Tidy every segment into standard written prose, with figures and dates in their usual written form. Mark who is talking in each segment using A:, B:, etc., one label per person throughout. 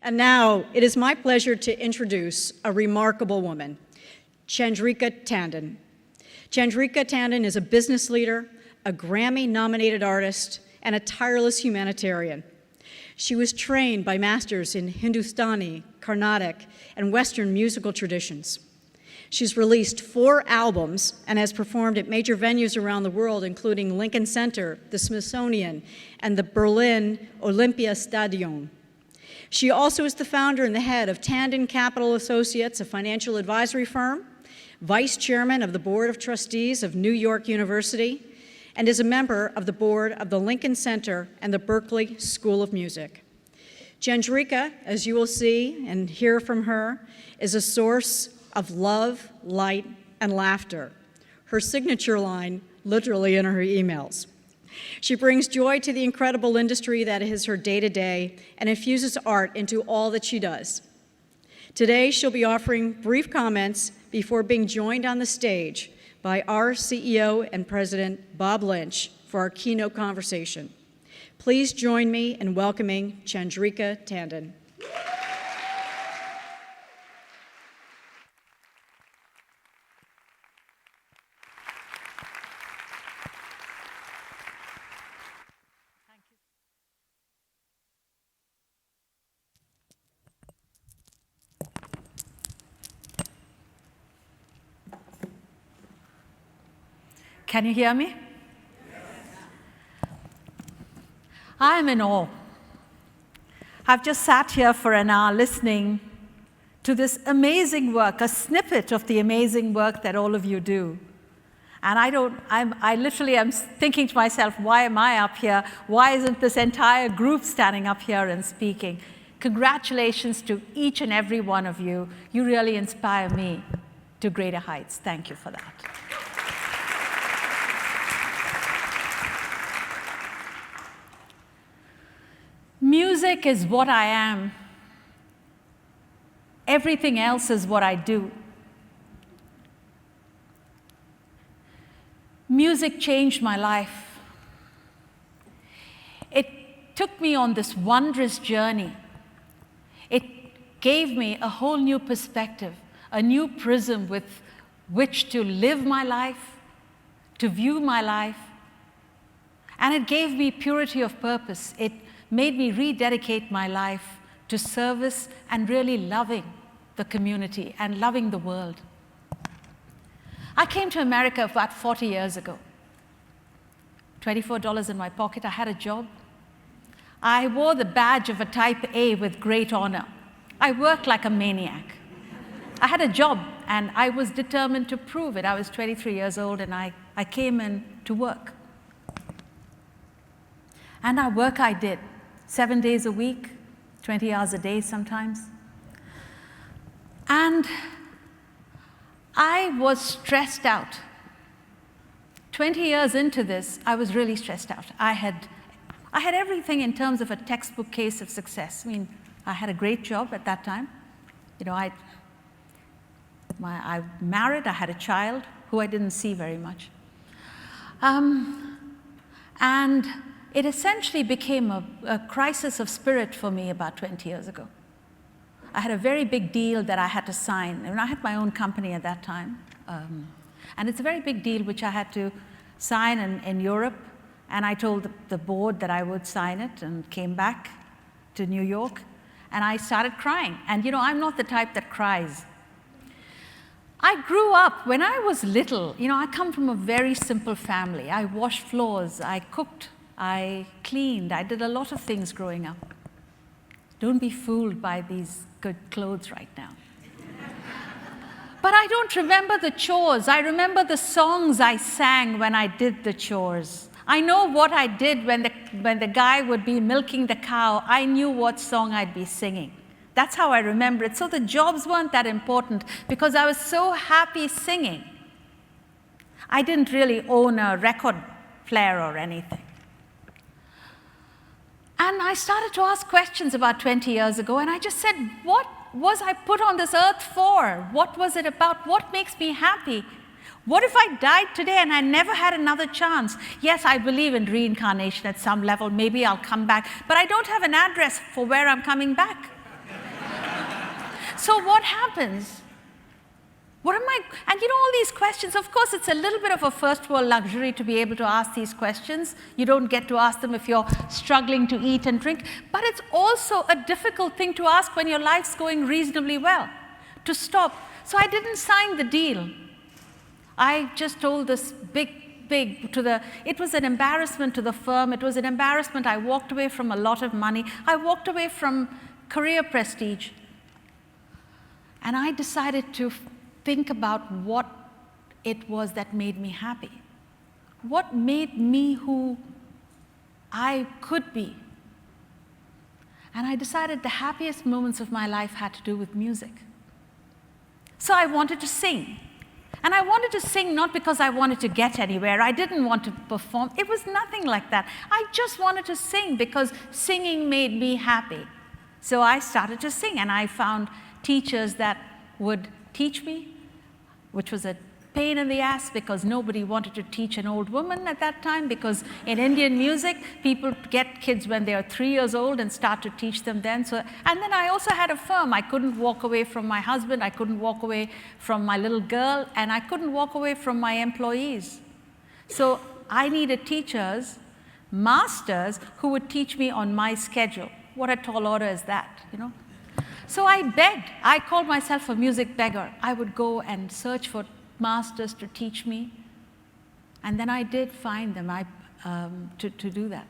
A: And now, it is my pleasure to introduce a remarkable woman, Chandrika Tandon. Chandrika Tandon is a business leader, a Grammy-nominated artist, and a tireless humanitarian. She was trained by masters in Hindustani, Carnatic, and Western musical traditions. She's released 4 albums and has performed at major venues around the world, including Lincoln Center, the Smithsonian, and the Berlin Olympiastadion. She also is the founder and the head of Tandon Capital Associates, a financial advisory firm, vice chairman of the Board of Trustees of New York University, and is a member of the board of the Lincoln Center and the Berklee School of Music. Chandrika, as you will see and hear from her, is a source of love, light, and laughter. Her signature line, literally in her emails. She brings joy to the incredible industry that is her day-to-day and infuses art into all that she does. Today, she'll be offering brief comments before being joined on the stage by our CEO and President, Bob Lynch, for our keynote conversation. Please join me in welcoming Chandrika Tandon.
B: Can you hear me? Yes. I am in awe. I've just sat here for an hour listening to this amazing work, a snippet of the amazing work that all of you do. And I literally am thinking to myself, why am I up here? Why isn't this entire group standing up here and speaking? Congratulations to each and every one of you. You really inspire me to greater heights. Thank you for that. Music is what I am. Everything else is what I do. Music changed my life. It took me on this wondrous journey. It gave me a whole new perspective, a new prism with which to live my life, to view my life. And it gave me purity of purpose. It made me rededicate my life to service and really loving the community and loving the world. I came to America about 40 years ago. $24 in my pocket, I had a job. I wore the badge of a type A with great honor. I worked like a maniac. I had a job and I was determined to prove it. I was 23 years old and I came in to work. And our work I did. 7 days a week, 20 hours a day sometimes. And I was stressed out. 20 years into this, I was really stressed out. I had everything in terms of a textbook case of success. I mean, I had a great job at that time. You know, I married, I had a child who I didn't see very much. And it essentially became a crisis of spirit for me about 20 years ago. I had a very big deal that I had to sign, and I had my own company at that time. And it's a very big deal which I had to sign in Europe, and I told the board that I would sign it and came back to New York, and I started crying. And you know, I'm not the type that cries. I grew up, when I was little, you know, I come from a very simple family. I washed floors, I cooked, I cleaned, I did a lot of things growing up. Don't be fooled by these good clothes right now. But I don't remember the chores. I remember the songs I sang when I did the chores. I know what I did when the guy would be milking the cow. I knew what song I'd be singing. That's how I remember it. So the jobs weren't that important because I was so happy singing. I didn't really own a record player or anything. And I started to ask questions about 20 years ago, and I just said, what was I put on this earth for? What was it about? What makes me happy? What if I died today and I never had another chance? Yes, I believe in reincarnation at some level. Maybe I'll come back, but I don't have an address for where I'm coming back. So what happens? What am I, and all these questions, of course, it's a little bit of a first world luxury to be able to ask these questions. You don't get to ask them if you're struggling to eat and drink, but it's also a difficult thing to ask when your life's going reasonably well, to stop. So I didn't sign the deal. I just told this it was an embarrassment to the firm. It was an embarrassment. I walked away from a lot of money. I walked away from career prestige. And I decided to think about what it was that made me happy. What made me who I could be. And I decided the happiest moments of my life had to do with music. So I wanted to sing. And I wanted to sing not because I wanted to get anywhere. I didn't want to perform. It was nothing like that. I just wanted to sing because singing made me happy. So I started to sing, and I found teachers that would teach me, which was a pain in the ass because nobody wanted to teach an old woman at that time, because in Indian music, people get kids when they are 3 years old and start to teach them then. And then I also had a firm. I couldn't walk away from my husband. I couldn't walk away from my little girl, and I couldn't walk away from my employees. So I needed teachers, masters, who would teach me on my schedule. What a tall order is that, So I begged. I called myself a music beggar. I would go and search for masters to teach me. And then I did find them to do that.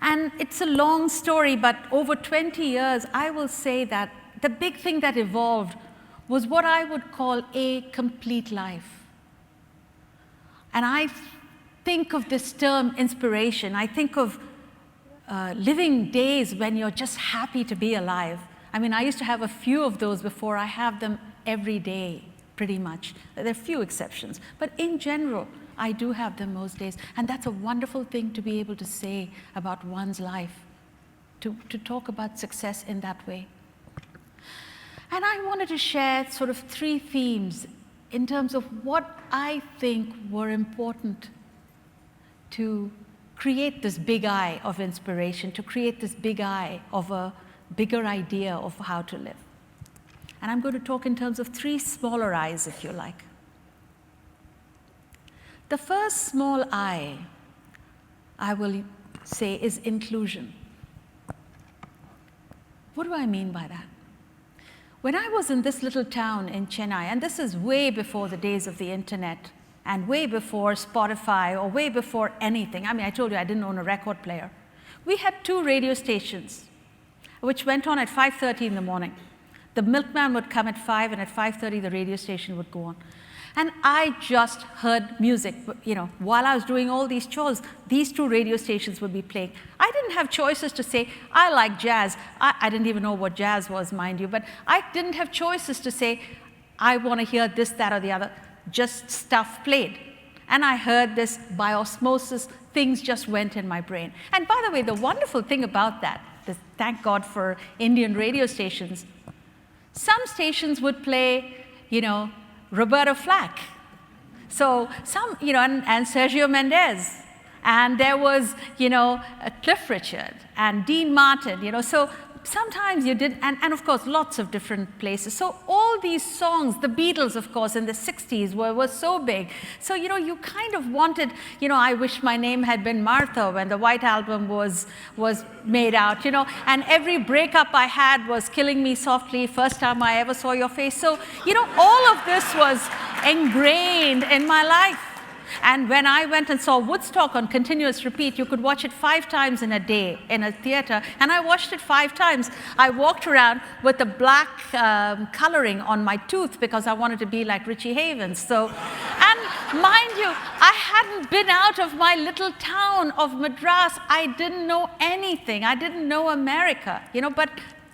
B: And it's a long story, but over 20 years, I will say that the big thing that evolved was what I would call a complete life. And I think of this term inspiration. I think of living days when you're just happy to be alive. I mean, I used to have a few of those before. I have them every day, pretty much. There are few exceptions. But in general, I do have them most days. And that's a wonderful thing to be able to say about one's life, to talk about success in that way. And I wanted to share sort of 3 themes in terms of what I think were important to create this big eye of inspiration, to create this big eye of a bigger idea of how to live. And I'm going to talk in terms of 3 smaller eyes, if you like. The first small eye, I will say, is inclusion. What do I mean by that? When I was in this little town in Chennai, and this is way before the days of the internet, and way before Spotify, or way before anything. I mean, I told you I didn't own a record player. We had 2 radio stations, which went on at 5:30 in the morning. The milkman would come at 5, and at 5:30, the radio station would go on. And I just heard music. While I was doing all these chores, these 2 radio stations would be playing. I didn't have choices to say, I like jazz. I didn't even know what jazz was, mind you, but I didn't have choices to say, I want to hear this, that, or the other. Just stuff played. And I heard this by osmosis, things just went in my brain. And by the way, the wonderful thing about that, thank God for Indian radio stations, some stations would play, Roberta Flack. So and Sergio Mendes. And there was, Cliff Richard and Dean Martin, so sometimes you did, and of course, lots of different places. So all these songs, the Beatles, of course, in the 60s were so big. So, you kind of wanted, I Wish My Name Had Been Martha when the White Album was made out, and every breakup I had was Killing Me Softly, First Time I Ever Saw Your Face. So, all of this was ingrained in my life. And when I went and saw Woodstock on continuous repeat, you could watch it 5 times in a day in a theater, and I watched it 5 times. I walked around with the black coloring on my tooth because I wanted to be like Richie Havens. So, and mind you, I hadn't been out of my little town of Madras. I didn't know anything. I didn't know America, but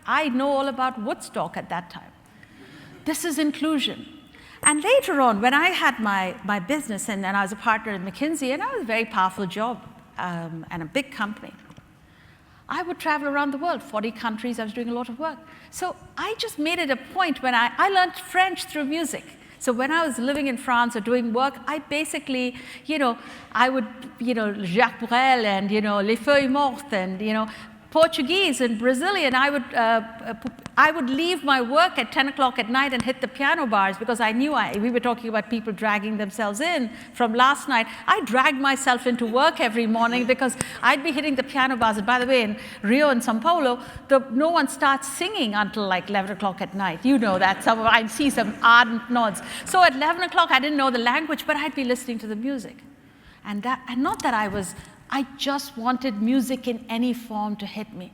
B: I know all about Woodstock at that time. This is inclusion. And later on, when I had my business, and I was a partner at McKinsey, and I was a very powerful job and a big company, I would travel around the world, 40 countries. I was doing a lot of work. So I just made it a point when I learned French through music. So when I was living in France or doing work, I basically, I would, Jacques Brel and, Les Feuilles Mortes and, Portuguese and Brazilian, I would leave my work at 10 o'clock at night and hit the piano bars because I knew we were talking about people dragging themselves in from last night. I dragged myself into work every morning because I'd be hitting the piano bars. And by the way, in Rio and Sao Paulo, no one starts singing until like 11 o'clock at night. You know that. I see some ardent nods. So at 11 o'clock, I didn't know the language, but I'd be listening to the music. And not that I just wanted music in any form to hit me.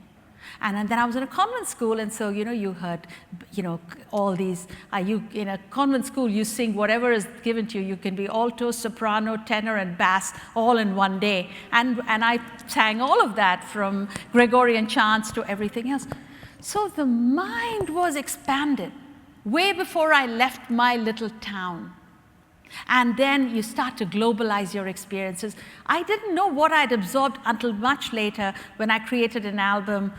B: And then I was in a convent school, and so, you heard, all these, in a convent school, you sing whatever is given to you. You can be alto, soprano, tenor, and bass all in one day. And I sang all of that from Gregorian chants to everything else. So the mind was expanded way before I left my little town. And then you start to globalize your experiences. I didn't know what I'd absorbed until much later when I created an album,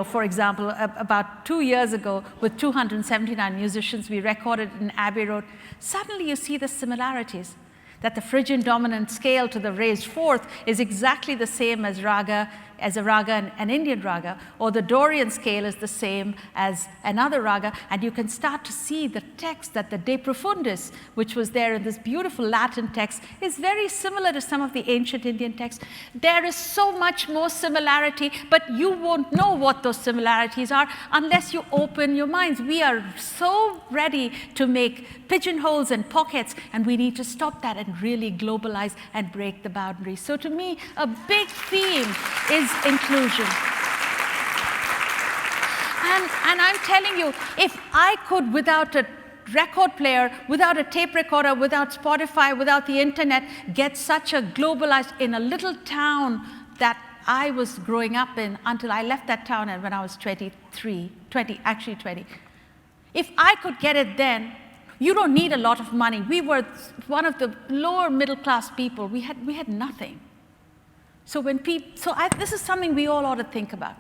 B: for example, about 2 years ago with 279 musicians. We recorded it in Abbey Road. Suddenly you see the similarities, that the Phrygian dominant scale to the raised fourth is exactly the same as a raga, an Indian raga, or the Dorian scale is the same as another raga, and you can start to see the text that the De Profundis, which was there in this beautiful Latin text, is very similar to some of the ancient Indian texts. There is so much more similarity, but you won't know what those similarities are unless you open your minds. We are so ready to make pigeonholes and pockets, and we need to stop that and really globalize and break the boundaries. So to me, a big theme is inclusion. And I'm telling you, if I could, without a record player, without a tape recorder, without Spotify, without the internet, get such a globalized, in a little town that I was growing up in until I left that town when I was 20. If I could get it then, you don't need a lot of money. We were one of the lower middle class people. We had nothing. So this is something we all ought to think about.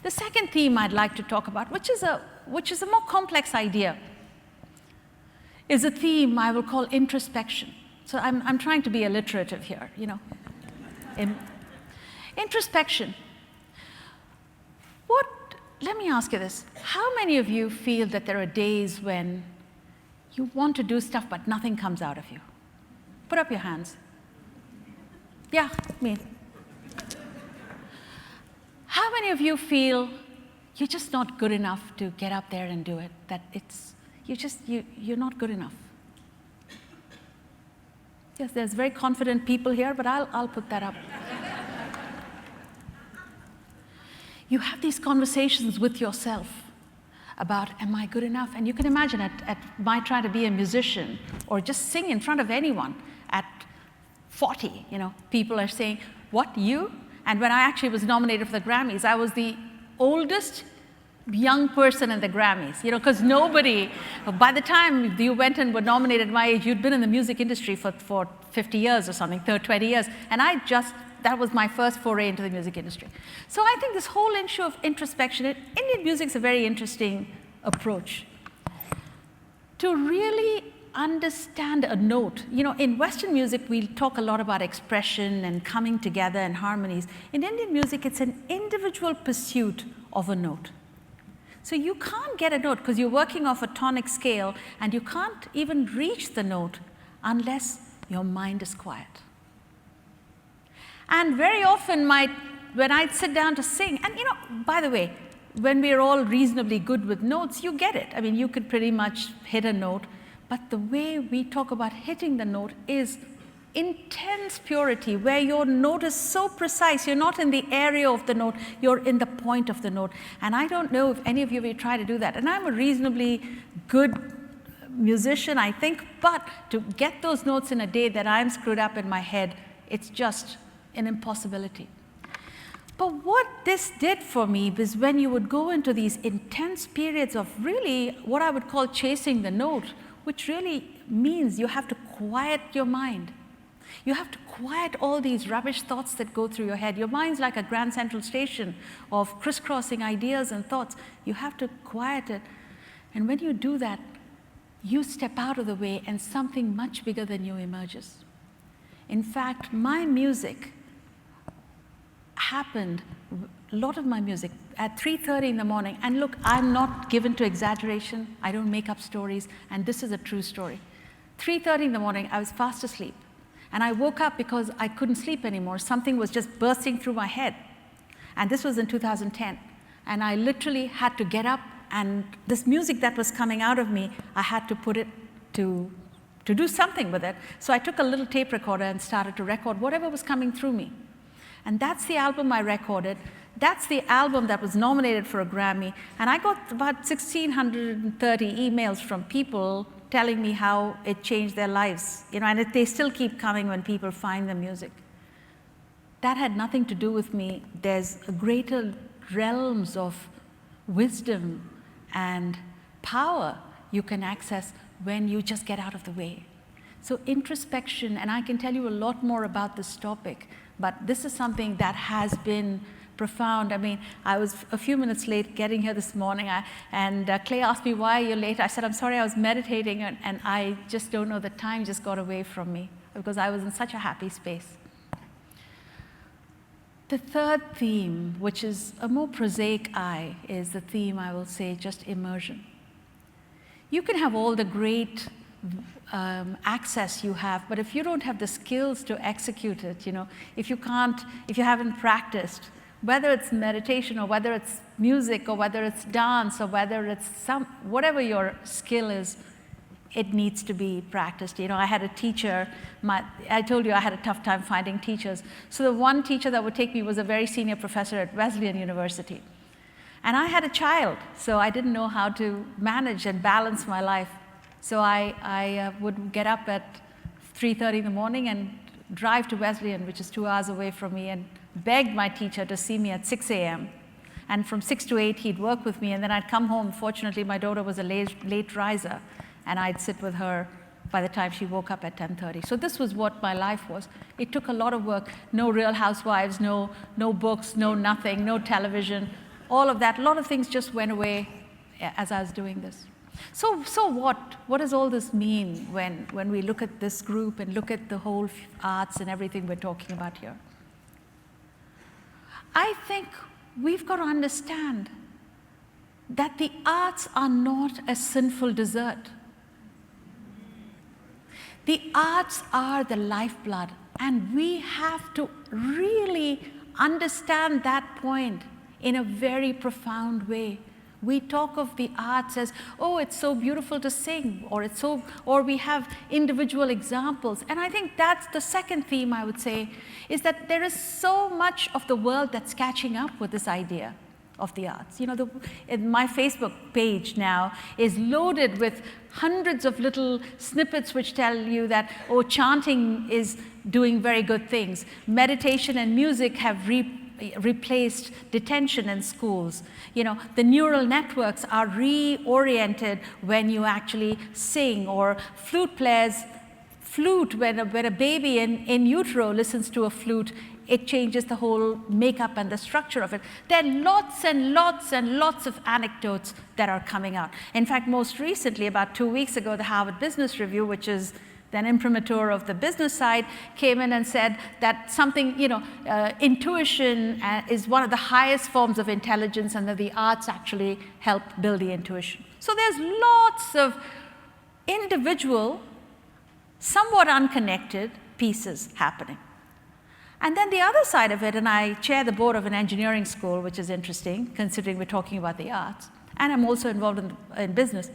B: The second theme I'd like to talk about, which is a more complex idea, is a theme I will call introspection. So I'm trying to be alliterative here, Introspection. Let me ask you this. How many of you feel that there are days when you want to do stuff but nothing comes out of you? Put up your hands. Yeah, me. How many of you feel you're just not good enough to get up there and do it? That you're not good enough? Yes, there's very confident people here, but I'll put that up. You have these conversations with yourself about, am I good enough? And you can imagine at my trying to be a musician or just sing in front of anyone at 40, people are saying, what, you? And when I actually was nominated for the Grammys, I was the oldest young person in the Grammys, because nobody, by the time you went and were nominated at my age, you'd been in the music industry for 50 years or something, 20 years, and that was my first foray into the music industry. So I think this whole issue of introspection, Indian music's a very interesting approach. To really understand a note, in Western music, we talk a lot about expression and coming together and harmonies. In Indian music, it's an individual pursuit of a note. So you can't get a note because you're working off a tonic scale, and you can't even reach the note unless your mind is quiet. And very often, when I'd sit down to sing, and by the way, when we're all reasonably good with notes, you get it. I mean, you could pretty much hit a note, but the way we talk about hitting the note is intense purity, where your note is so precise. You're not in the area of the note, you're in the point of the note. And I don't know if any of you will try to do that. And I'm a reasonably good musician, I think, but to get those notes in a day that I'm screwed up in my head, it's just an impossibility. But what this did for me was when you would go into these intense periods of really what I would call chasing the note, which really means you have to quiet your mind. You have to quiet all these rubbish thoughts that go through your head. Your mind's like a Grand Central Station of crisscrossing ideas and thoughts. You have to quiet it. And when you do that, you step out of the way and something much bigger than you emerges. In fact, my music happened a lot of my music at 3:30 in the morning. And look, I'm not given to exaggeration. I don't make up stories, and this is a true story. 3:30 in the morning, I was fast asleep. And I woke up because I couldn't sleep anymore. Something was just bursting through my head. And this was in 2010. And I literally had to get up, and this music that was coming out of me, I had to put it to do something with it. So I took a little tape recorder and started to record whatever was coming through me. And that's the album I recorded. That's the album that was nominated for a Grammy. And I got about 1,630 emails from people telling me how it changed their lives. And they still keep coming when people find the music. That had nothing to do with me. There's greater realms of wisdom and power you can access when you just get out of the way. So introspection, and I can tell you a lot more about this topic, but this is something that has been profound. I mean, I was a few minutes late getting here this morning, and Clay asked me, why you're late? I said, I'm sorry, I was meditating, and I just don't know, the time just got away from me because I was in such a happy space. The third theme, which is a more prosaic eye, is the theme, I will say, just immersion. You can have all the great access you have, but if you don't have the skills to execute it, if you haven't practiced, whether it's meditation or whether it's music or whether it's dance or whether it's whatever your skill is, it needs to be practiced. I had a teacher, I told you I had a tough time finding teachers. So the one teacher that would take me was a very senior professor at Wesleyan University. And I had a child, so I didn't know how to manage and balance my life. So I would get up at 3:30 in the morning and drive to Wesleyan, which is 2 hours away from me, and begged my teacher to see me at 6 a.m. And from 6 to 8, he'd work with me, and then I'd come home. Fortunately, my daughter was a late riser, and I'd sit with her by the time she woke up at 10:30. So this was what my life was. It took a lot of work. No Real Housewives, no books, no nothing, no television, all of that. A lot of things just went away as I was doing this. So what does all this mean when we look at this group and look at the whole arts and everything we're talking about here? I think we've got to understand that the arts are not a sinful desert. The arts are the lifeblood, and we have to really understand that point in a very profound way. We talk of the arts as, oh, it's so beautiful to sing, or we have individual examples. And I think that's the second theme, I would say, is that there is so much of the world that's catching up with this idea of the arts. My Facebook page now is loaded with hundreds of little snippets which tell you that, oh, chanting is doing very good things. Meditation and music have replaced detention in schools. The neural networks are reoriented when you actually sing, or flute, when a baby in utero listens to a flute, it changes the whole makeup and the structure of it. There are lots and lots and lots of anecdotes that are coming out. In fact, most recently, about 2 weeks ago, the Harvard Business Review, which is then imprimatur of the business side, came in and said that something, intuition is one of the highest forms of intelligence, and that the arts actually help build the intuition. So there's lots of individual, somewhat unconnected pieces happening. And then the other side of it, and I chair the board of an engineering school, which is interesting, considering we're talking about the arts, and I'm also involved in business.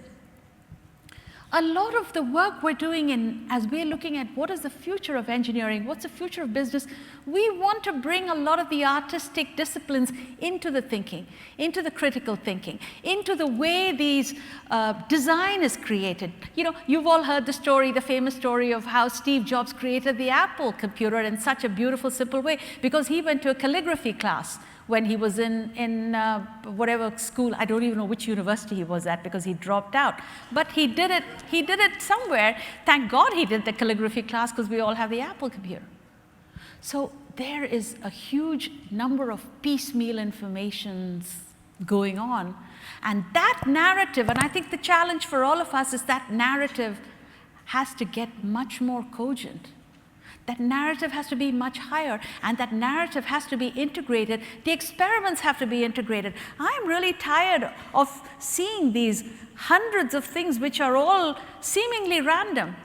B: A lot of the work we're doing as we're looking at what is the future of engineering, what's the future of business, we want to bring a lot of the artistic disciplines into the thinking, into the critical thinking, into the way these design is created. You've all heard the famous story of how Steve Jobs created the Apple computer in such a beautiful, simple way, because he went to a calligraphy class when he was in whatever school. I don't even know which university he was at because he dropped out. But he did it somewhere. Thank God he did the calligraphy class, because we all have the Apple computer. So there is a huge number of piecemeal informations going on. And that narrative, and I think the challenge for all of us is that narrative has to get much more cogent. That narrative has to be much higher, and that narrative has to be integrated. The experiments have to be integrated. I'm really tired of seeing these hundreds of things which are all seemingly random.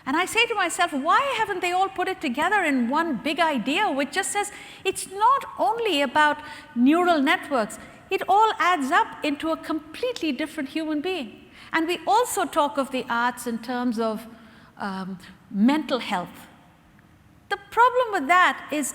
B: And I say to myself, why haven't they all put it together in one big idea which just says it's not only about neural networks, it all adds up into a completely different human being. And we also talk of the arts in terms of mental health. The problem with that is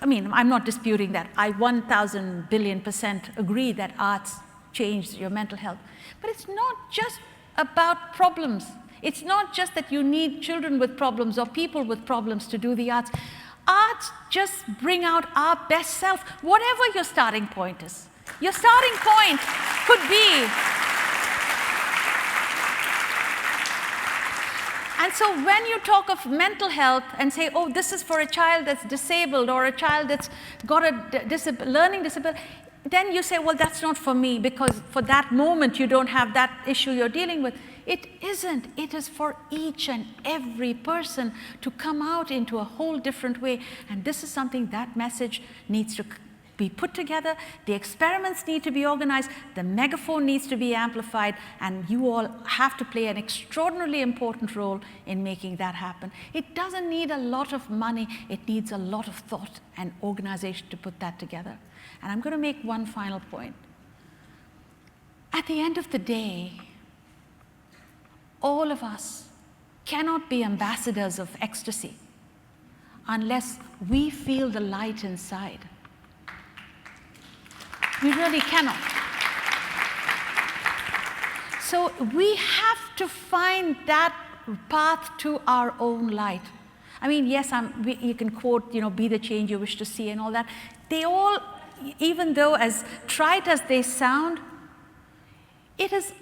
B: I'm not disputing that. I 1,000 billion% agree that arts change your mental health. But it's not just about problems. It's not just that you need children with problems or people with problems to do the arts. Arts just bring out our best self, whatever your starting point is. Your starting point could be. And so when you talk of mental health and say, oh, this is for a child that's disabled or a child that's got a learning disability, then you say, well, that's not for me because for that moment you don't have that issue you're dealing with. It isn't. It is for each and every person to come out into a whole different way. And this is something, that message needs to be put together, the experiments need to be organized, the megaphone needs to be amplified, and you all have to play an extraordinarily important role in making that happen. It doesn't need a lot of money, it needs a lot of thought and organization to put that together. And I'm going to make one final point. At the end of the day, all of us cannot be ambassadors of ecstasy unless we feel the light inside. We really cannot. So we have to find that path to our own light. I mean, yes, you can quote, be the change you wish to see and all that. They all, even though as trite as they sound, it is,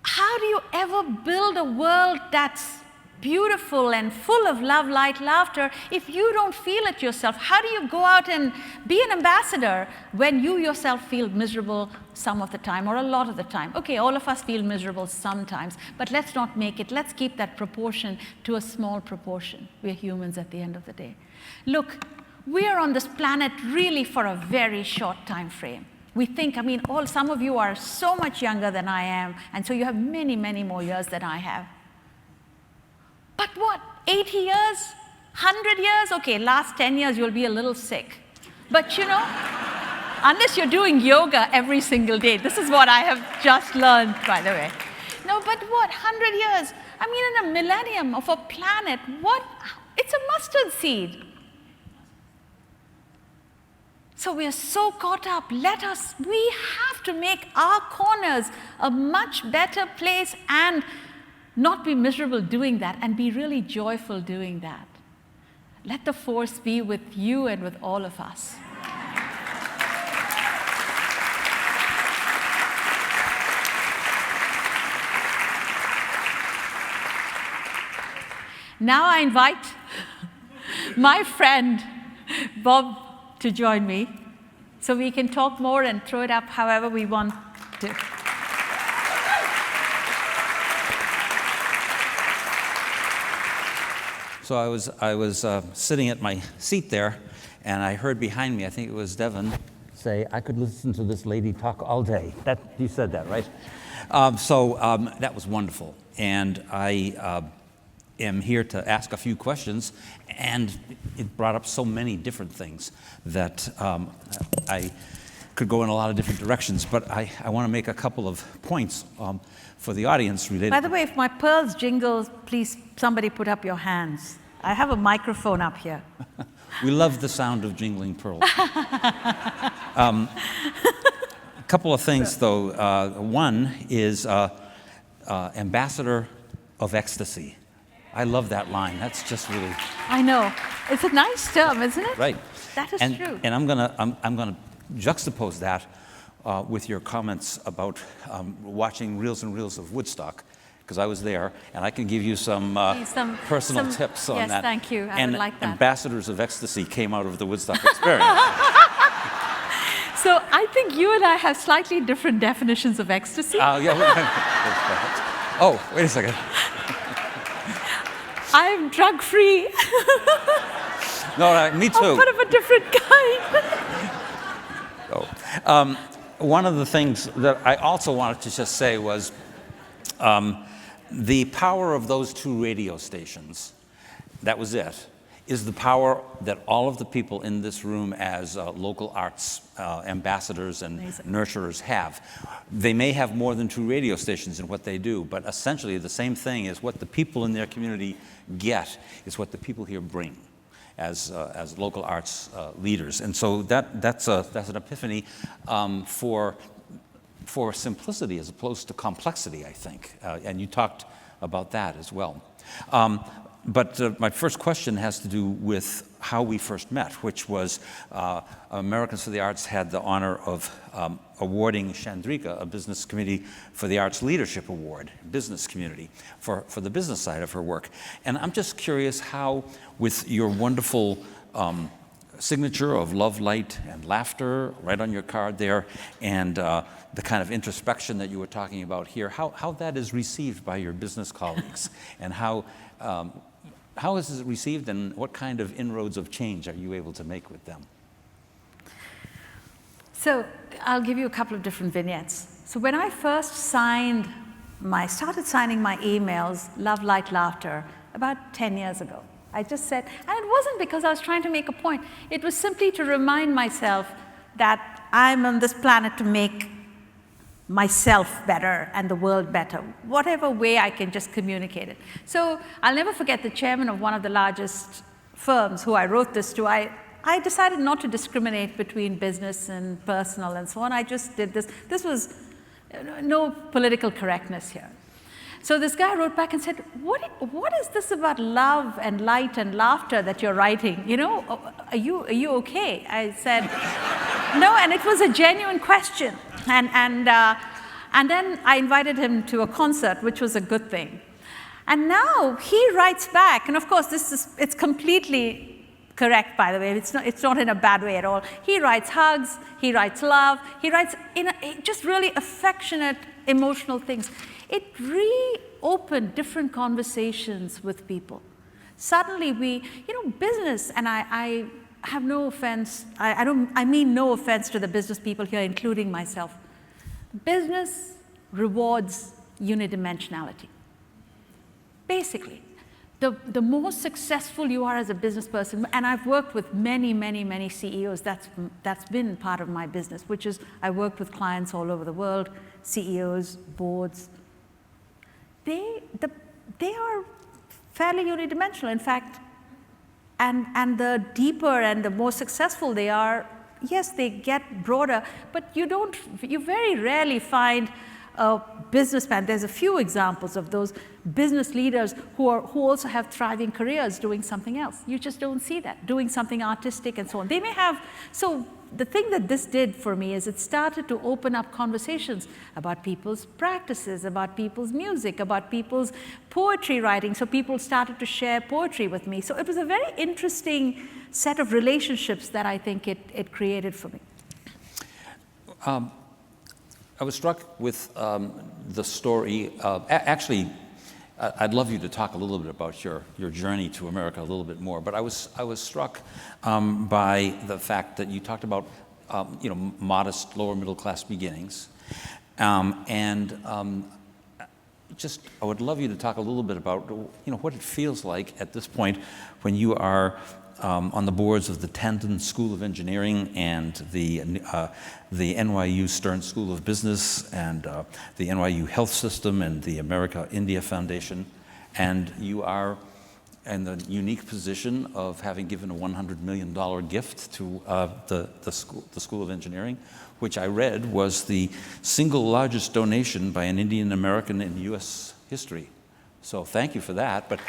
B: how do you ever build a world that's beautiful and full of love, light, laughter if you don't feel it yourself? How do you go out and be an ambassador when you yourself feel miserable some of the time or a lot of the time? Okay, all of us feel miserable sometimes, but let's not make it, let's keep that proportion to a small proportion. We're humans at the end of the day. Look, we are on this planet really for a very short time frame. We think, some of you are so much younger than I am, and so you have many, many more years than I have. But what, 80 years, 100 years? Okay, last 10 years you'll be a little sick. But unless you're doing yoga every single day, this is what I have just learned, by the way. No, but what, 100 years? In a millennium of a planet, it's a mustard seed. So we are so caught up. We have to make our corners a much better place and not be miserable doing that and be really joyful doing that. Let the force be with you and with all of us. Now I invite my friend Bob to join me so we can talk more and throw it up however we want to.
C: So I was sitting at my seat there, and I heard behind me, I think it was Devin, say, I could listen to this lady talk all day. You said that, right? That was wonderful. And I am here to ask a few questions, and it brought up so many different things that I could go in a lot of different directions, but I want to make a couple of points for the audience related.
B: By the way, if my pearls jingle, please somebody put up your hands. I have a microphone up here.
C: We love the sound of jingling pearls. A couple of things, though. One is ambassador of ecstasy. I love that line. That's just really.
B: I know. It's a nice term, isn't it?
C: Right.
B: That is true.
C: And I'm gonna juxtapose that with your comments about watching reels and reels of Woodstock, because I was there, and I can give you some personal tips on that.
B: Yes, thank you. I would like that.
C: Ambassadors of ecstasy came out of the Woodstock experience.
B: So I think you and I have slightly different definitions of ecstasy.
C: Yeah. Oh, wait a second.
B: I'm drug-free.
C: No, me too.
B: But of a different kind.
C: One of the things that I also wanted to just say was the power of those 2 radio stations, that was it, is the power that all of the people in this room as local arts ambassadors and nurturers have. They may have more than 2 radio stations in what they do, but essentially the same thing is what the people in their community get is what the people here bring as local arts leaders. And so that's an epiphany for simplicity as opposed to complexity, I think. And you talked about that as well. But my first question has to do with how we first met, which was Americans for the Arts had the honor of awarding Chandrika a Business Committee for the Arts Leadership Award, business community, for the business side of her work. And I'm just curious how, with your wonderful signature of love, light, and laughter right on your card there, and the kind of introspection that you were talking about here, how that is received by your business colleagues, and how is it received, and what kind of inroads of change are you able to make with them?
B: So I'll give you a couple of different vignettes. So when I first started signing my emails, Love, Light, Laughter, about 10 years ago, I just said, and it wasn't because I was trying to make a point, it was simply to remind myself that I'm on this planet to make myself better and the world better, whatever way I can just communicate it. So I'll never forget the chairman of one of the largest firms who I wrote this to. I decided not to discriminate between business and personal and so on. I just did this. This was no political correctness here. So this guy wrote back and said, what is this about love and light and laughter that you're writing? You know, are you okay? I said, no, and it was a genuine question. And then I invited him to a concert, which was a good thing. And now he writes back, and of course it's completely correct, by the way. It's not in a bad way at all. He writes hugs, he writes love, he writes just really affectionate, emotional things. It reopened different conversations with people. Suddenly business, and I have no offense, I mean no offense to the business people here, including myself. Business rewards unidimensionality. Basically, the more successful you are as a business person, and I've worked with many, many, many CEOs, that's been part of my business, which is I worked with clients all over the world, CEOs, boards. They are fairly unidimensional. In fact, and the deeper and the more successful they are, yes, they get broader, but you very rarely find a businessman. There's a few examples of those business leaders who also have thriving careers doing something else. You just don't see that, doing something artistic and so on. They may have, so the thing that this did for me is it started to open up conversations about people's practices, about people's music, about people's poetry writing. So people started to share poetry with me. So it was a very interesting set of relationships that I think it created for me.
C: I was struck with the story. Actually, I'd love you to talk a little bit about your journey to America a little bit more. But I was struck by the fact that you talked about modest lower middle class beginnings, just I would love you to talk a little bit about what it feels like at this point when you are on the boards of the Tandon School of Engineering and the NYU Stern School of Business and the NYU Health System and the America-India Foundation, and you are in the unique position of having given a $100 million gift to the School of Engineering, which I read was the single largest donation by an Indian American in U.S. history. So thank you for that. But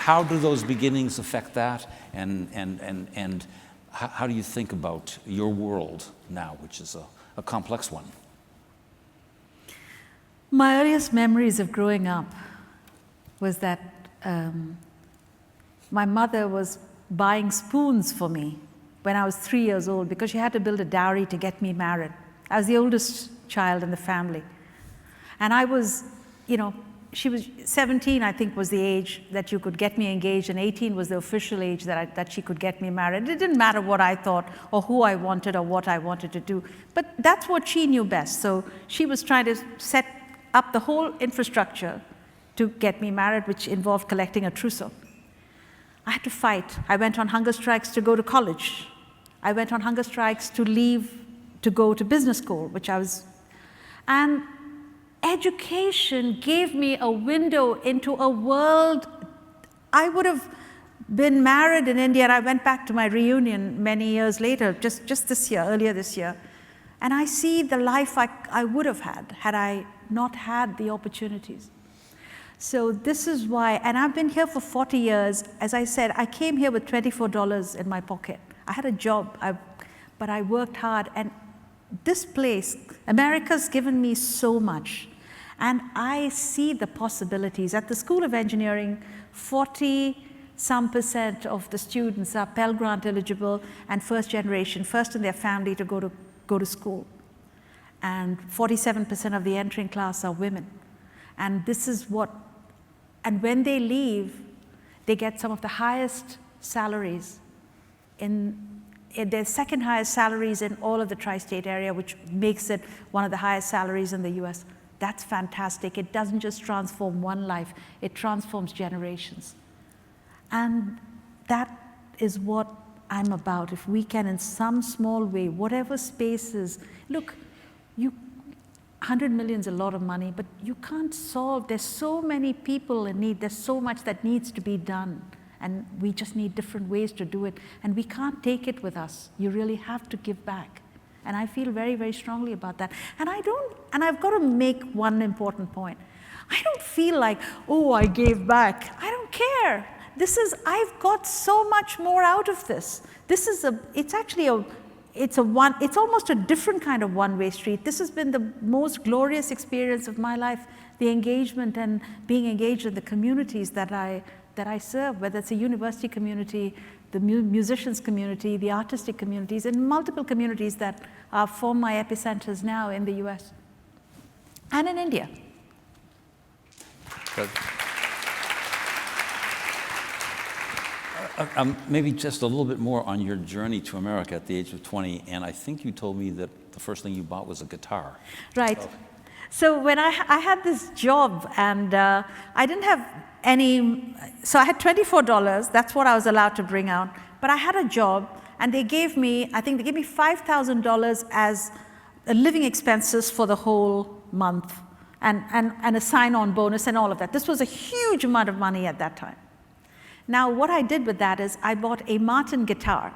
C: how do those beginnings affect that, and how do you think about your world now, which is a complex one?
B: My earliest memories of growing up was that my mother was buying spoons for me when I was 3 years old because she had to build a dowry to get me married. I was the oldest child in the family. And I was, she was 17, I think, was the age that you could get me engaged, and 18 was the official age that she could get me married. It didn't matter what I thought or who I wanted or what I wanted to do, but that's what she knew best. So she was trying to set up the whole infrastructure to get me married, which involved collecting a trousseau. I had to fight. I went on hunger strikes to go to college. I went on hunger strikes to leave to go to business school, and education gave me a window into a world. I would have been married in India, and I went back to my reunion many years later, just this year, earlier this year, and I see the life I would have had I not had the opportunities. So this is why, and I've been here for 40 years. As I said, I came here with $24 in my pocket. I had a job, but I worked hard, and this place, America's given me so much. And I see the possibilities. At the School of Engineering, 40-some% of the students are Pell Grant eligible and first generation, first in their family to go to school. And 47% of the entering class are women. And this is and when they leave, they get some of the highest salaries their second highest salaries in all of the tri-state area, which makes it one of the highest salaries in the US. That's fantastic. It doesn't just transform one life, it transforms generations. And that is what I'm about. If we can, in some small way, whatever spaces, look, 100 million is a lot of money, but you can't solve, there's so many people in need, there's so much that needs to be done. And we just need different ways to do it. And we can't take it with us. You really have to give back. And I feel very, very strongly about that. And I've got to make one important point. I don't feel like, oh, I gave back. I don't care. I've got so much more out of this. It's almost a different kind of one-way street. This has been the most glorious experience of my life, the engagement and being engaged in the communities that I serve, whether it's a university community, the musicians community, the artistic communities, and multiple communities that form my epicenters now in the US and in India.
C: Good. Maybe just a little bit more on your journey to America at the age of 20, and I think you told me that the first thing you bought was a guitar.
B: Right. So when I had this job, and I didn't have so I had $24, that's what I was allowed to bring out, but I had a job, and they gave me $5,000 as living expenses for the whole month, and a sign-on bonus and all of that. This was a huge amount of money at that time. Now, what I did with that is I bought a Martin guitar,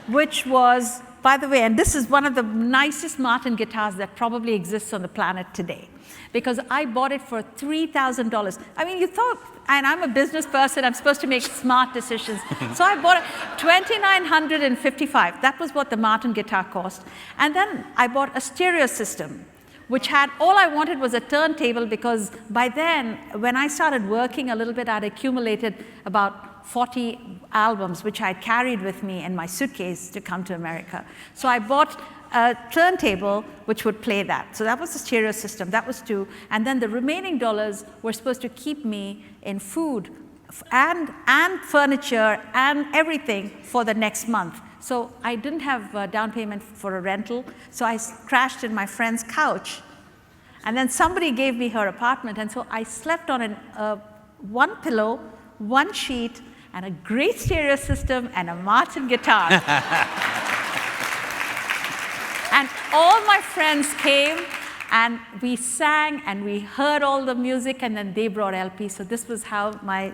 B: which was, by the way, and this is one of the nicest Martin guitars that probably exists on the planet today, because I bought it for $3,000. I mean, you thought, and I'm a business person, I'm supposed to make smart decisions. So I bought it $2,955. That was what the Martin guitar cost. And then I bought a stereo system, which all I wanted was a turntable, because by then, when I started working a little bit, I'd accumulated about 40 albums, which I carried with me in my suitcase to come to America. So I bought a turntable which would play that. So that was the stereo system, that was $2. And then the remaining dollars were supposed to keep me in food and furniture and everything for the next month. So I didn't have a down payment for a rental, so I crashed in my friend's couch. And then somebody gave me her apartment, and so I slept on one pillow, one sheet, and a great stereo system, and a Martin guitar. And all my friends came, and we sang, and we heard all the music, and then they brought LPs. So this was how my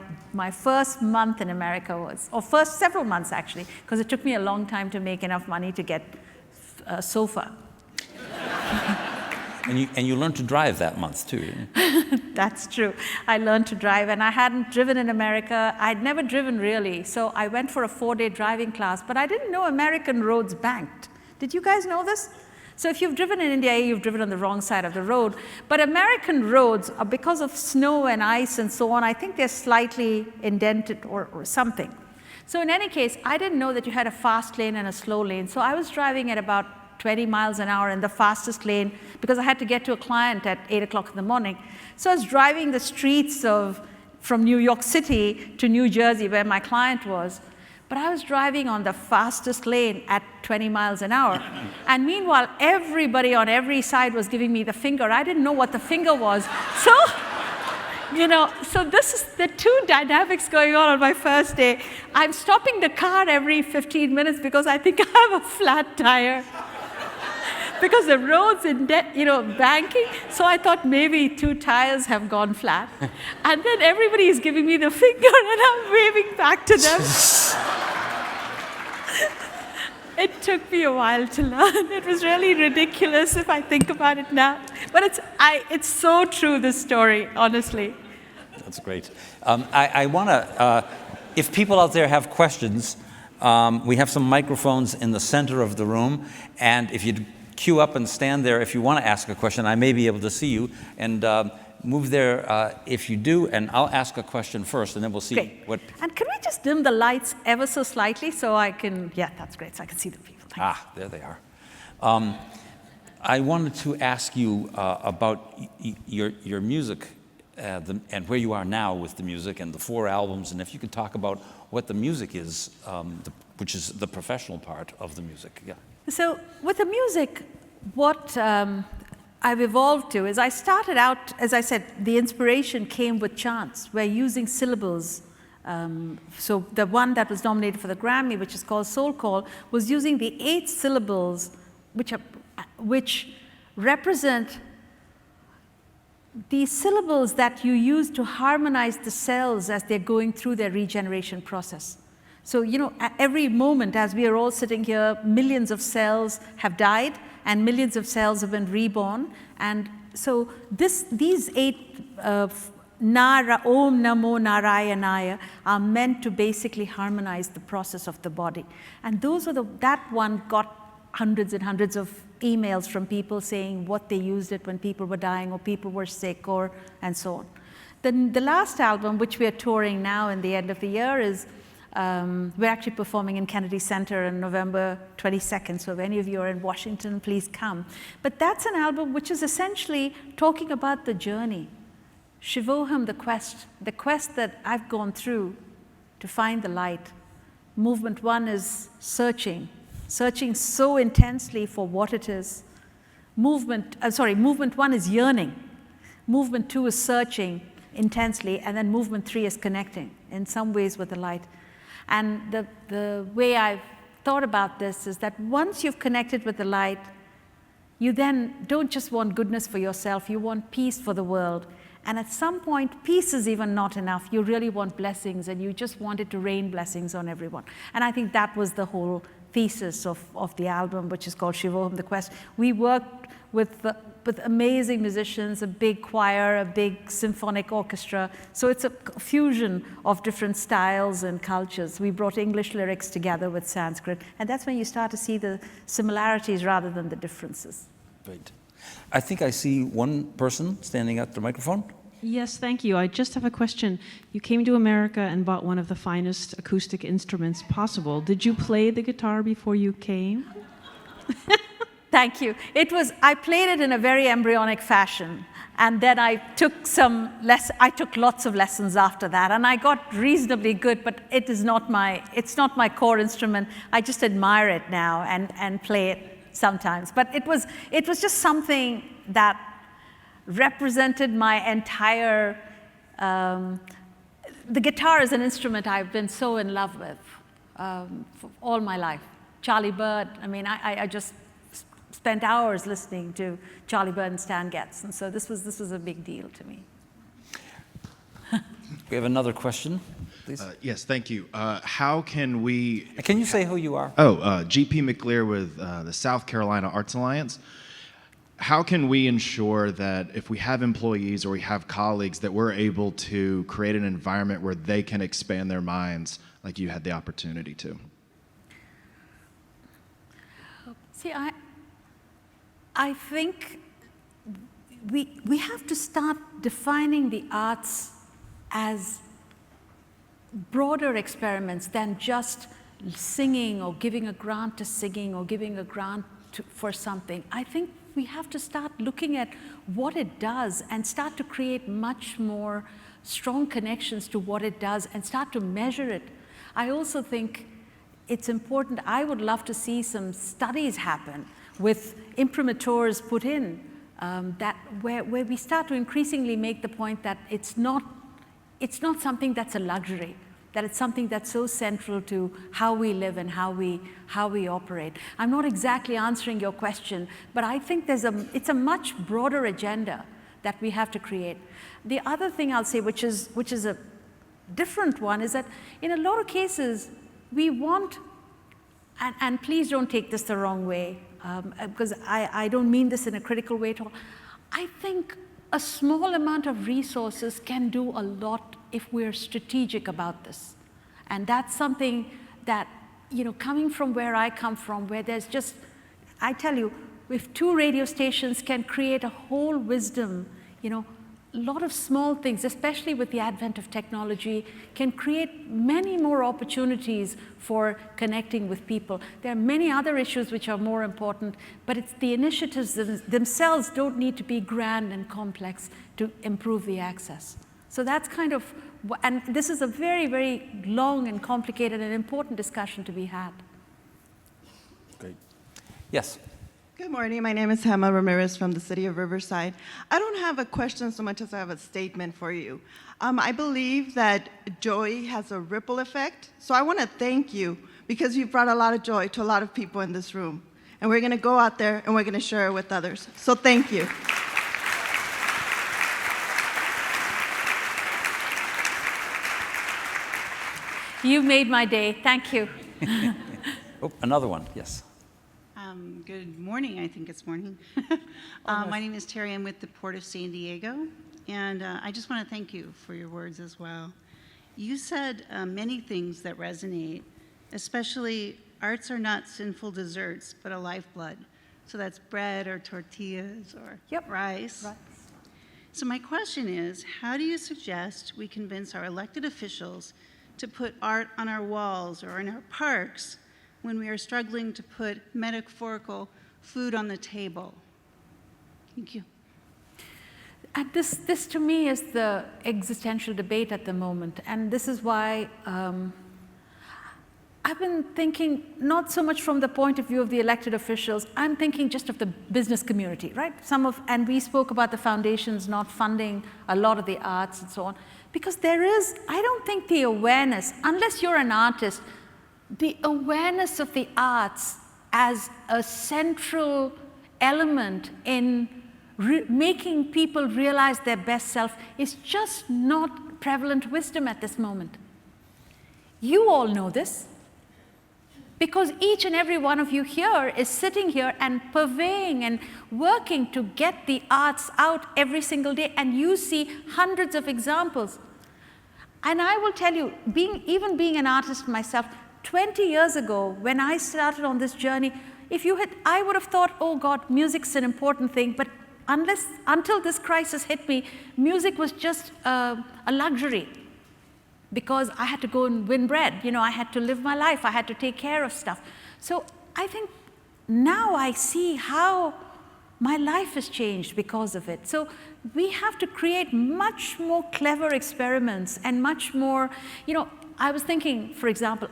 B: first month in America was, or first several months, actually, because it took me a long time to make enough money to get a sofa.
C: And you learned to drive that month, too.
B: That's true. I learned to drive, and I hadn't driven in America. I'd never driven, really. So I went for a 4-day driving class, but I didn't know American roads banked. Did you guys know this? So if you've driven in India, you've driven on the wrong side of the road. But American roads, because of snow and ice and so on, I think they're slightly indented or something. So in any case, I didn't know that you had a fast lane and a slow lane. So I was driving at about 20 miles an hour in the fastest lane because I had to get to a client at 8 o'clock in the morning. So I was driving the streets from New York City to New Jersey where my client was. But I was driving on the fastest lane at 20 miles an hour. And meanwhile, everybody on every side was giving me the finger. I didn't know what the finger was. So, so this is the two dynamics going on my first day. I'm stopping the car every 15 minutes because I think I have a flat tire. Because the road's in banking, so I thought maybe 2 tires have gone flat. And then everybody is giving me the finger and I'm waving back to them. It took me a while to learn. It was really ridiculous if I think about it now. But it's so true, this story, honestly.
C: That's great. I want to, if people out there have questions, we have some microphones in the center of the room, and if you'd queue up and stand there if you want to ask a question, I may be able to see you, and move there if you do, and I'll ask a question first, and then we'll see
B: great.
C: what...
B: And can we just dim the lights ever so slightly so I can, yeah, that's great, so I can see the people. Thanks.
C: There they are. I wanted to ask you about your music and where you are now with the music and the 4 albums, and if you could talk about what the music is, which is the professional part of the music. Yeah.
B: So with the music, what I've evolved to is I started out, as I said, the inspiration came with chants. We're using syllables. So the one that was nominated for the Grammy, which is called Soul Call, was using the 8 syllables which represent the syllables that you use to harmonize the cells as they're going through their regeneration process. So, at every moment, as we are all sitting here, millions of cells have died, and millions of cells have been reborn. And so these 8 Nara, Om Namo Narayanaya, are meant to basically harmonize the process of the body. And that one got hundreds and hundreds of emails from people saying what they used it when people were dying or people were sick and so on. Then the last album, which we are touring now in the end of the year, is we're actually performing in Kennedy Center on November 22nd, so if any of you are in Washington, please come. But that's an album which is essentially talking about the journey. Shivoham, the quest that I've gone through to find the light. Movement 1 is searching so intensely for what it is. Movement 1 is yearning. Movement 2 is searching intensely, and then movement 3 is connecting in some ways with the light. And the way I've thought about this is that once you've connected with the light, you then don't just want goodness for yourself, you want peace for the world. And at some point, peace is even not enough. You really want blessings, and you just want it to rain blessings on everyone. And I think that was the whole thesis of the album, which is called Shivoham, the Quest. We worked with amazing musicians, a big choir, a big symphonic orchestra. So it's a fusion of different styles and cultures. We brought English lyrics together with Sanskrit, and that's when you start to see the similarities rather than the differences.
C: Great. I think I see one person standing at the microphone.
D: Yes, thank you. I just have a question. You came to America and bought one of the finest acoustic instruments possible. Did you play the guitar before you came?
B: Thank you. I played it in a very embryonic fashion, and then I took lots of lessons after that, and I got reasonably good, but it's not my core instrument. I just admire it now and play it sometimes. But it was just something that represented my entire, the guitar is an instrument I've been so in love with for all my life. Charlie Bird, I just spent hours listening to Charlie Bird and Stan Getz, and so this was a big deal to me.
C: We have another question, please.
E: Yes, thank you. How can we...
C: Can you say who you are?
E: G.P. McLear with the South Carolina Arts Alliance. How can we ensure that if we have employees or we have colleagues that we're able to create an environment where they can expand their minds like you had the opportunity to?
B: See, I think we have to start defining the arts as broader experiments than just singing or giving a grant to singing or giving a grant for something. I think we have to start looking at what it does and start to create much more strong connections to what it does and start to measure it. I also think it's important. I would love to see some studies happen with imprimaturs put in where we start to increasingly make the point that it's not something that's a luxury, that it's something that's so central to how we live and how we operate. I'm not exactly answering your question, but I think it's a much broader agenda that we have to create. The other thing I'll say, which is a different one, is that in a lot of cases we want, and please don't take this the wrong way, because I don't mean this in a critical way at all. I think a small amount of resources can do a lot if we're strategic about this. And that's something that, coming from where I come from, where there's just, I tell you, if 2 radio stations can create a whole wisdom, a lot of small things, especially with the advent of technology, can create many more opportunities for connecting with people. There are many other issues which are more important, but it's the initiatives themselves don't need to be grand and complex to improve the access. So that's kind of, and this is a very, very long and complicated and important discussion to be had.
C: Great. Yes.
F: Good morning. My name is Hema Ramirez from the city of Riverside. I don't have a question so much as I have a statement for you. I believe that joy has a ripple effect. So I want to thank you because you've brought a lot of joy to a lot of people in this room. And we're going to go out there and we're going to share it with others. So thank you.
B: You made my day. Thank you.
C: Oh, another one. Yes.
G: Good morning, I think it's morning. My name is Terry, I'm with the Port of San Diego, and I just want to thank you for your words as well. You said many things that resonate, especially arts are not sinful desserts, but a lifeblood. So that's bread or tortillas or rice. So my question is, how do you suggest we convince our elected officials to put art on our walls or in our parks when we are struggling to put metaphorical food on the table? Thank you.
B: And this to me is the existential debate at the moment. And this is why I've been thinking not so much from the point of view of the elected officials, I'm thinking just of the business community, right? And we spoke about the foundations not funding a lot of the arts and so on. Because I don't think the awareness, unless you're an artist, the awareness of the arts as a central element in making people realize their best self is just not prevalent wisdom at this moment. You all know this, because each and every one of you here is sitting here and purveying and working to get the arts out every single day, and you see hundreds of examples. And I will tell you, even being an artist myself, 20 years ago, when I started on this journey, I would have thought, oh God, music's an important thing, but until this crisis hit me, music was just a luxury, because I had to go and win bread. I had to live my life. I had to take care of stuff. So I think now I see how my life has changed because of it. So we have to create much more clever experiments and much more, I was thinking, for example,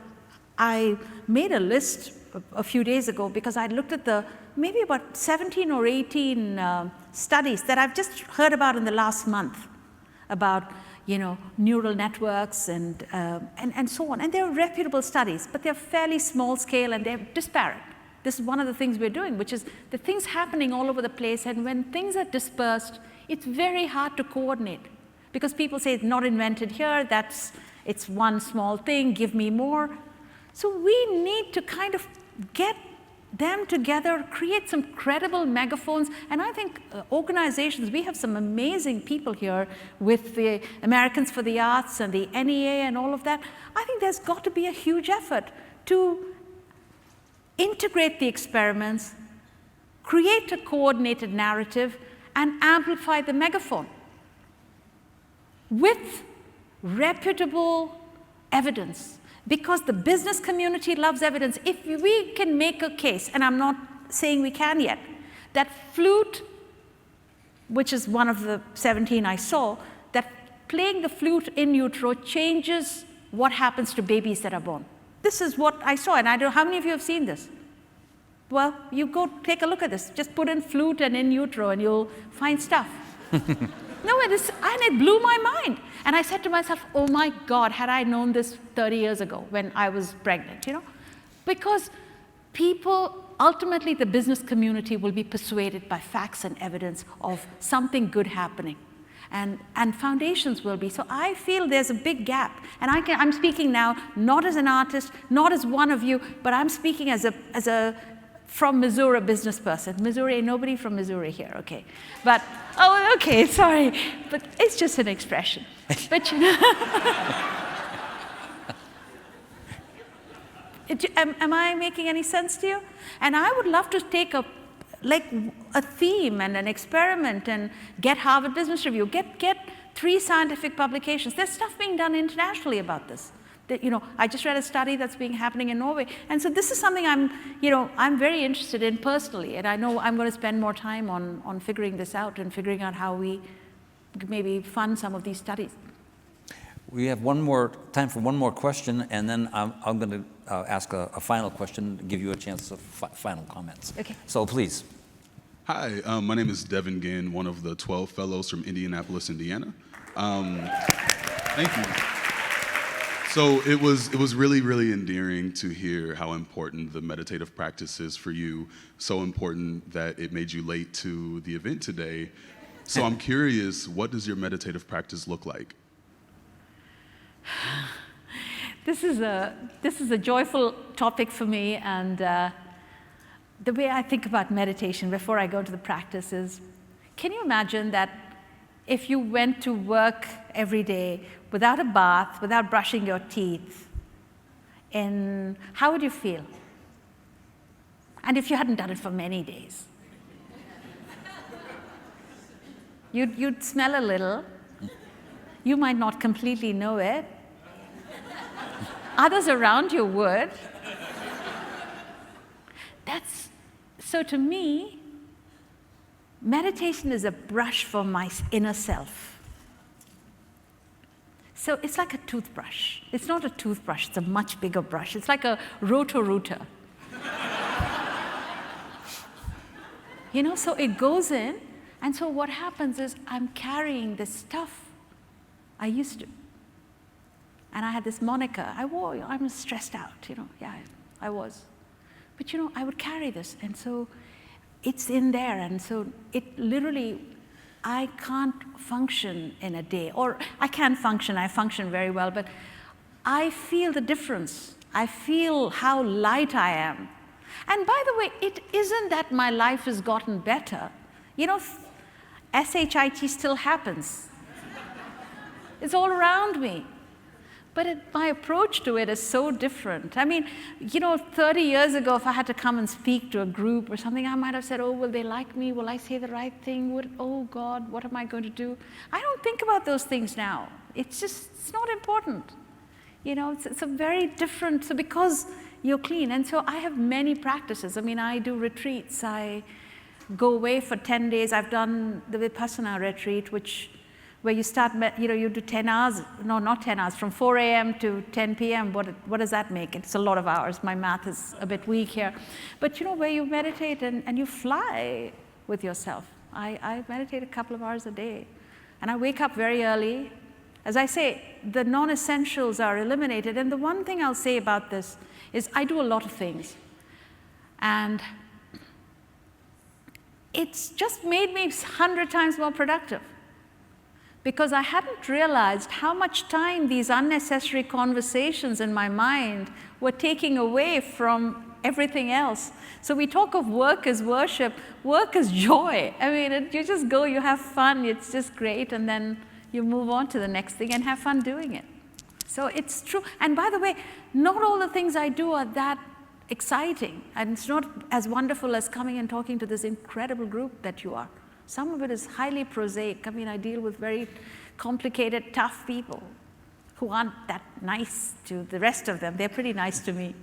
B: I made a list a few days ago because I looked at maybe about 17 or 18 studies that I've just heard about in the last month about, neural networks and so on. And they're reputable studies, but they're fairly small scale and they're disparate. This is one of the things we're doing, which is the things happening all over the place, and when things are dispersed, it's very hard to coordinate because people say it's not invented here, it's one small thing, give me more. So we need to kind of get them together, create some credible megaphones, and I think organizations, we have some amazing people here with the Americans for the Arts and the NEA and all of that. I think there's got to be a huge effort to integrate the experiments, create a coordinated narrative, and amplify the megaphone with reputable evidence. Because the business community loves evidence. If we can make a case, and I'm not saying we can yet. That flute, which is one of the 17 I saw, that playing the flute in utero changes what happens to babies that are born. This is what I saw, and I don't know how many of you have seen this. Well, you go take a look at this. Just put in flute and in utero, and you'll find stuff. No, and it blew my mind. And I said to myself, oh my God, had I known this 30 years ago when I was pregnant, you know? Because people, ultimately the business community will be persuaded by facts and evidence of something good happening. And foundations will be. So I feel there's a big gap. And I'm speaking now not as an artist, not as one of you, but I'm speaking as a from Missouri business person. Missouri, nobody from Missouri here, okay. But, oh, okay, sorry. But it's just an expression. But you know, am I making any sense to you? And I would love to take a theme and an experiment and get Harvard Business Review, get 3 scientific publications. There's stuff being done internationally about this. You know, I just read a study that's happening in Norway. And so this is something I'm very interested in personally. And I know I'm going to spend more time on figuring this out and figuring out how we maybe fund some of these studies.
C: We have time for one more question, and then I'm going to ask a final question, give you a chance of final comments.
B: Okay.
C: So please.
H: Hi, my name is Devin Ginn, one of the 12 fellows from Indianapolis, Indiana. Thank you. So it was really, really endearing to hear how important the meditative practice is for you, so important that it made you late to the event today. So I'm curious, what does your meditative practice look like?
B: This is a joyful topic for me, and the way I think about meditation before I go to the practice is, can you imagine that if you went to work every day without a bath, without brushing your teeth, how would you feel? And if you hadn't done it for many days? You'd smell a little. You might not completely know it. Others around you would. So to me, meditation is a brush for my inner self. So it's like a toothbrush. It's not a toothbrush, it's a much bigger brush. It's like a roto-rooter. You know, so it goes in, and so what happens is I'm carrying this stuff I used to. And I had this moniker I wore, I'm stressed out, you know, yeah, I was. But you know, I would carry this, and so it's in there, and so it literally, I can't function in a day, or I can function, I function very well, but I feel the difference. I feel how light I am. And by the way, it isn't that my life has gotten better. You know, SHIT still happens. It's all around me. But my approach to it is so different. I mean, you know, 30 years ago, if I had to come and speak to a group or something, I might have said, oh, will they like me? Will I say the right thing? Oh, God, what am I going to do? I don't think about those things now. It's not important. You know, it's a very different, so because you're clean. And so I have many practices. I mean, I do retreats. I go away for 10 days. I've done the Vipassana retreat, where you start, you know, you do 10 hours, no, not 10 hours, from 4 a.m. to 10 p.m., what does that make? It's a lot of hours. My math is a bit weak here. But, you know, where you meditate and you fly with yourself. I meditate a couple of hours a day. And I wake up very early. As I say, the non-essentials are eliminated. And the one thing I'll say about this is I do a lot of things. And it's just made me 100 times more productive. Because I hadn't realized how much time these unnecessary conversations in my mind were taking away from everything else. So we talk of work as worship, work as joy. I mean, you just go, you have fun, it's just great, and then you move on to the next thing and have fun doing it. So it's true. And by the way, not all the things I do are that exciting. And it's not as wonderful as coming and talking to this incredible group that you are. Some of it is highly prosaic. I mean, I deal with very complicated, tough people who aren't that nice to the rest of them. They're pretty nice to me.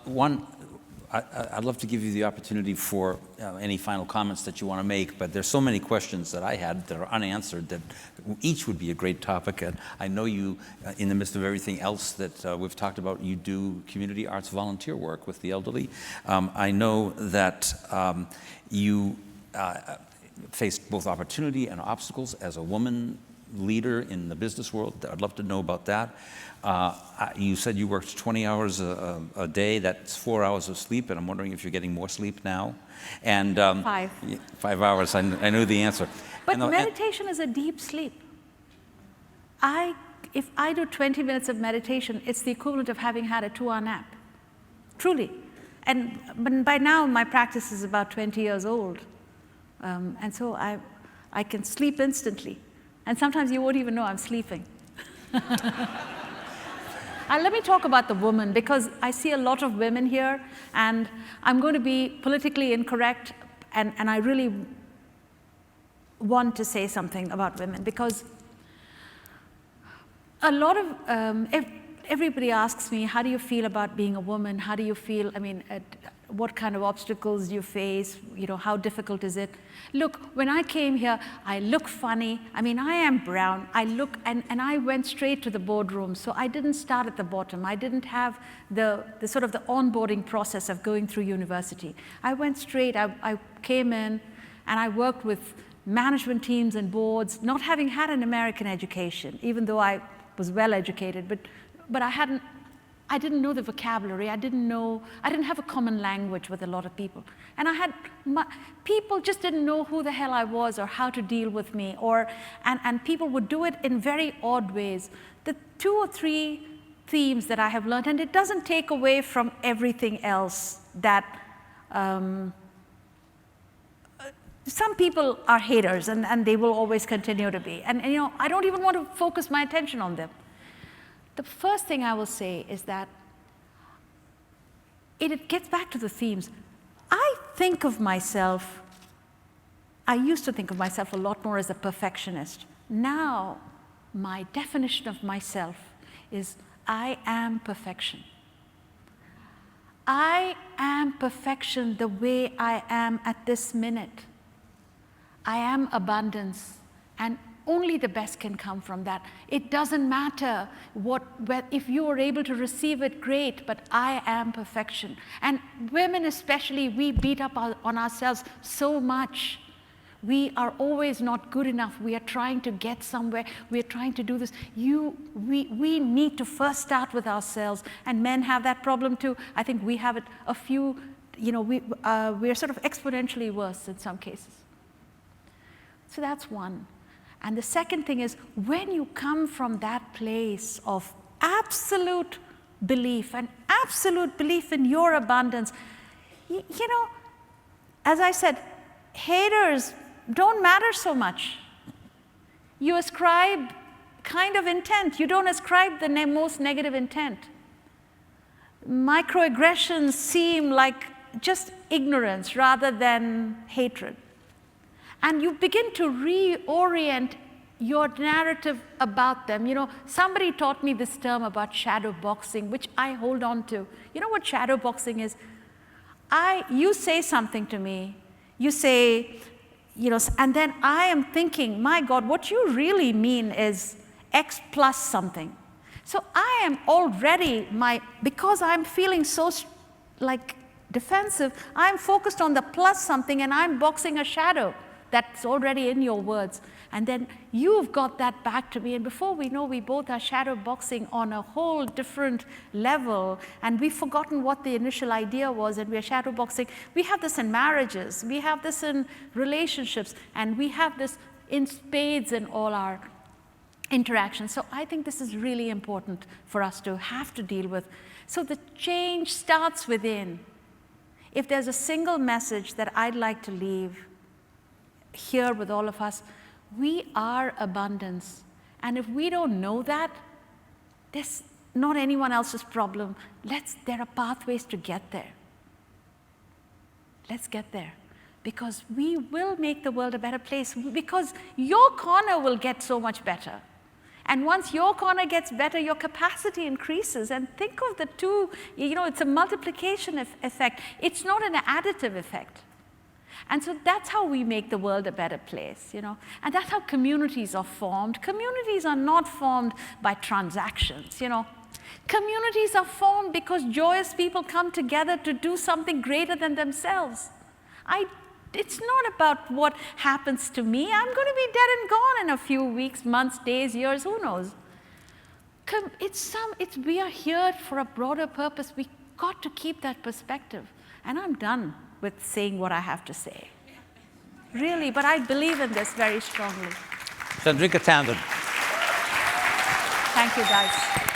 C: One, I'd love to give you the opportunity for any final comments that you want to make, but there's so many questions that I had that are unanswered that each would be a great topic. And I know you, in the midst of everything else that we've talked about, you do community arts volunteer work with the elderly. I know that you faced both opportunity and obstacles as a woman leader in the business world. I'd love to know about that. You said you worked 20 hours a day. That's 4 hours of sleep, and I'm wondering if you're getting more sleep now. And
B: 5.
C: 5 hours. I knew the answer.
B: But meditation is a deep sleep. If I do 20 minutes of meditation, it's the equivalent of having had a 2-hour nap. Truly. But by now, my practice is about 20 years old. And so I can sleep instantly. And sometimes you won't even know I'm sleeping. Let me talk about the woman, because I see a lot of women here, and I'm going to be politically incorrect, and I really want to say something about women, because a lot of, everybody asks me, how do you feel about being a woman? How do you feel, what kind of obstacles do you face? How difficult is it? Look, when I came here, I look funny. I am brown. I look, and I went straight to the boardroom. So I didn't start at the bottom. I didn't have the sort of the onboarding process of going through university. I went straight. I came in, and I worked with management teams and boards, not having had an American education, even though I was well educated, but I didn't know the vocabulary. I didn't have a common language with a lot of people. And people just didn't know who the hell I was or how to deal with me, and people would do it in very odd ways. The 2 or 3 themes that I have learned, and it doesn't take away from everything else that, some people are haters, and they will always continue to be. And I don't even want to focus my attention on them. The first thing I will say is that it gets back to the themes. I used to think of myself a lot more as a perfectionist. Now, my definition of myself is I am perfection. I am perfection the way I am at this minute. I am abundance, and only the best can come from that. It doesn't matter if you are able to receive it, great, but I am perfection. And women especially, we beat up on ourselves so much. We are always not good enough. We are trying to get somewhere. We are trying to do this. We need to first start with ourselves, and men have that problem too. I think we have it a few, we're sort of exponentially worse in some cases. So that's one. And the second thing is, when you come from that place of absolute belief and absolute belief in your abundance, as I said, haters don't matter so much. You ascribe kind of intent. You don't ascribe the most negative intent. Microaggressions seem like just ignorance rather than hatred. And you begin to reorient your narrative about them. Somebody taught me this term about shadowboxing, which I hold on to. You know what shadowboxing is? You say something to me, you say, and then I am thinking, my God, what you really mean is X plus something. So I am already, because I'm feeling so defensive, I'm focused on the plus something, and I'm boxing a shadow that's already in your words. And then you've got that back to me, and before we know, we both are shadow boxing on a whole different level, and we've forgotten what the initial idea was, and we're shadow boxing. We have this in marriages, we have this in relationships, and we have this in spades in all our interactions. So I think this is really important for us to have to deal with. So the change starts within. If there's a single message that I'd like to leave here with all of us, we are abundance. And if we don't know that, that's not anyone else's problem. There are pathways to get there. Let's get there. Because we will make the world a better place. Because your corner will get so much better. And once your corner gets better, your capacity increases. And think of the two, it's a multiplication effect. It's not an additive effect. And so that's how we make the world a better place, And that's how communities are formed. Communities are not formed by transactions, Communities are formed because joyous people come together to do something greater than themselves. It's not about what happens to me. I'm going to be dead and gone in a few weeks, months, days, years, who knows? We are here for a broader purpose. We got to keep that perspective. And I'm done with saying what I have to say. Really, but I believe in this very strongly.
C: Chandrika Tandon.
B: Thank you, guys.